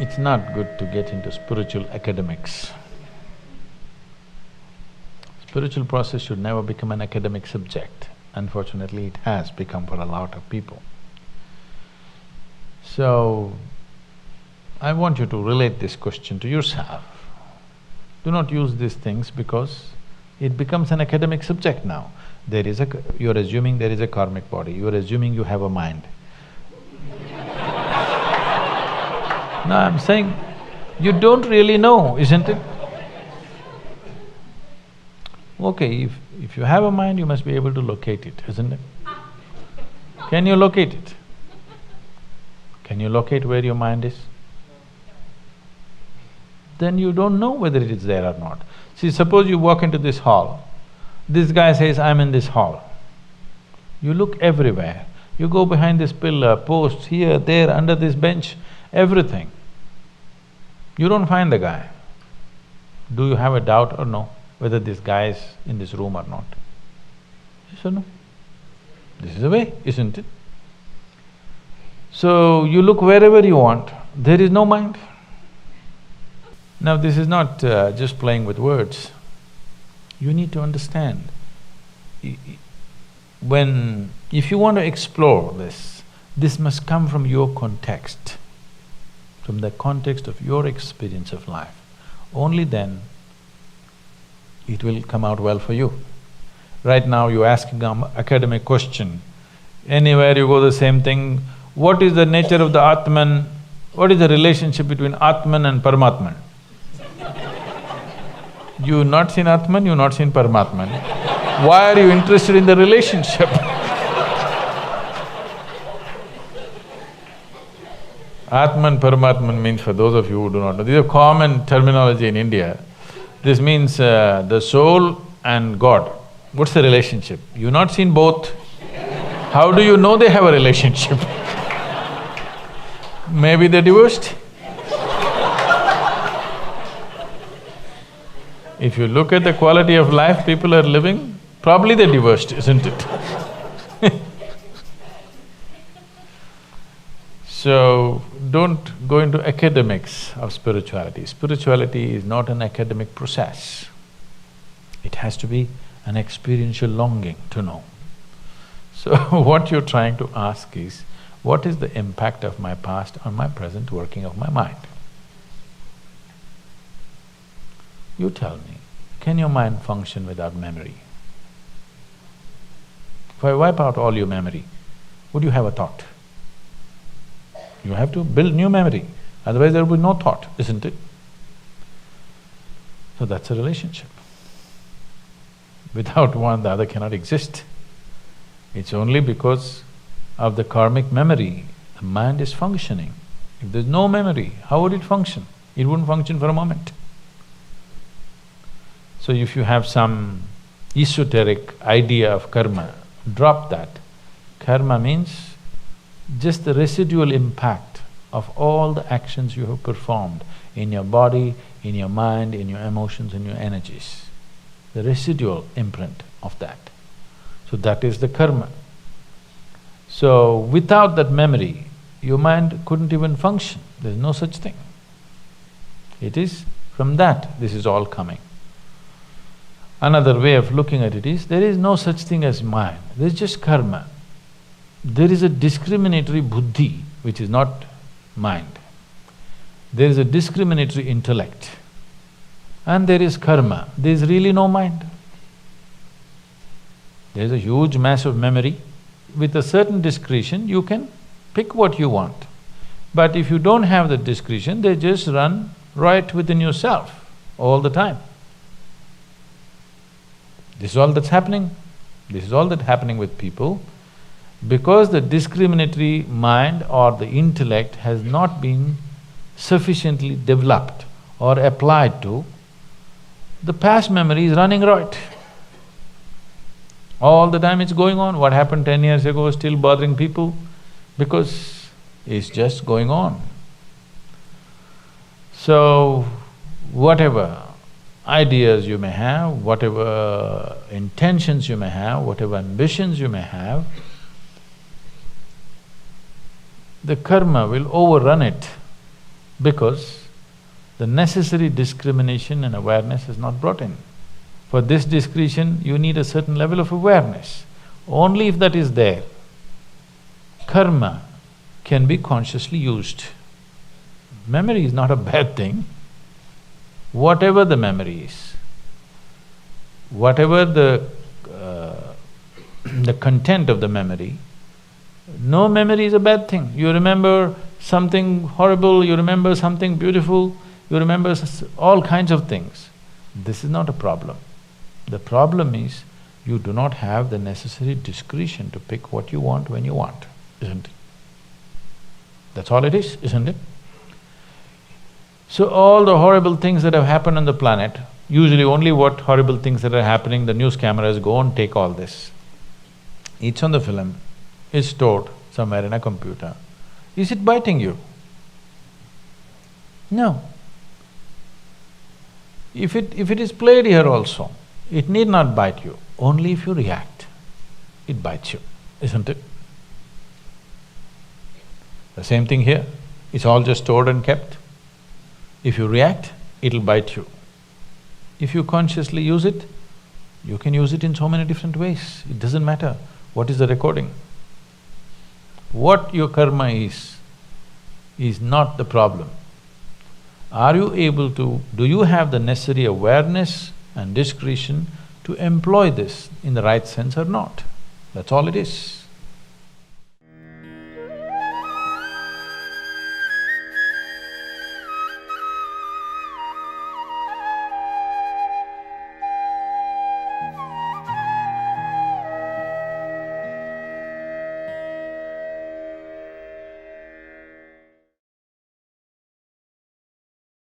It's not good to get into spiritual academics. Spiritual process should never become an academic subject. Unfortunately, it has become for a lot of people. So, I want you to relate this question to yourself. Do not use these things because it becomes an academic subject now. You're assuming there is a karmic body, you're assuming you have a mind. No, I'm saying, you don't really know, isn't it? Okay, if you have a mind, you must be able to locate it, isn't it? Can you locate it? Can you locate where your mind is? Then you don't know whether it is there or not. See, suppose you walk into this hall, this guy says, I'm in this hall. You look everywhere, you go behind this pillar, post, here, there, under this bench, everything. You don't find the guy. Do you have a doubt or no, whether this guy is in this room or not? Yes or no? This is the way, isn't it? So, you look wherever you want, there is no mind. Now, this is not just playing with words. You need to understand, if you want to explore this must come from your context, from the context of your experience of life. Only then it will come out well for you. Right now you're asking an academic question, anywhere you go the same thing, what is the nature of the Atman, what is the relationship between Atman and Paramatman? You've not seen Atman, you've not seen Paramatman. Why are you interested in the relationship? Atman, Paramatman means, for those of you who do not know, this is a common terminology in India. This means the soul and God. What's the relationship? You've not seen both. How do you know they have a relationship? Maybe they're divorced. If you look at the quality of life people are living, probably they're divorced, isn't it? So, don't go into academics of spirituality. Spirituality is not an academic process. It has to be an experiential longing to know. So, what you're trying to ask is, what is the impact of my past on my present working of my mind? You tell me, can your mind function without memory? If I wipe out all your memory, would you have a thought? You have to build new memory, otherwise there will be no thought, isn't it? So that's a relationship. Without one, the other cannot exist. It's only because of the karmic memory, the mind is functioning. If there's no memory, how would it function? It wouldn't function for a moment. So if you have some esoteric idea of karma, drop that. Karma means just the residual impact of all the actions you have performed in your body, in your mind, in your emotions, in your energies. The residual imprint of that. So that is the karma. So without that memory, your mind couldn't even function. There's no such thing. It is from that this is all coming. Another way of looking at it is, there is no such thing as mind, there's just karma. There is a discriminatory buddhi, which is not mind. There is a discriminatory intellect. And there is karma, there is really no mind. There is a huge mass of memory. With a certain discretion, you can pick what you want. But if you don't have the discretion, they just run right within yourself all the time. This is all that's happening. This is all that's happening with people. Because the discriminatory mind or the intellect has not been sufficiently developed or applied to, the past memory is running right. All the time it's going on. What happened 10 years ago is still bothering people because it's just going on. So, whatever ideas you may have, whatever intentions you may have, whatever ambitions you may have, the karma will overrun it because the necessary discrimination and awareness is not brought in. For this discretion, you need a certain level of awareness. Only if that is there, karma can be consciously used. Memory is not a bad thing. Whatever the memory is, whatever the content of the memory, no memory is a bad thing. You remember something horrible, you remember something beautiful, you remember all kinds of things. This is not a problem. The problem is you do not have the necessary discretion to pick what you want when you want, isn't it? That's all it is, isn't it? So all the horrible things that have happened on the planet, usually only what horrible things that are happening, the news cameras go and take all this. It's on the film, it's stored somewhere in a computer. Is it biting you? No. If it is played here also, it need not bite you. Only if you react, it bites you, isn't it? The same thing here, it's all just stored and kept. If you react, it'll bite you. If you consciously use it, you can use it in so many different ways. It doesn't matter what is the recording. What your karma is not the problem. Are you able to… do you have the necessary awareness and discretion to employ this in the right sense or not? That's all it is.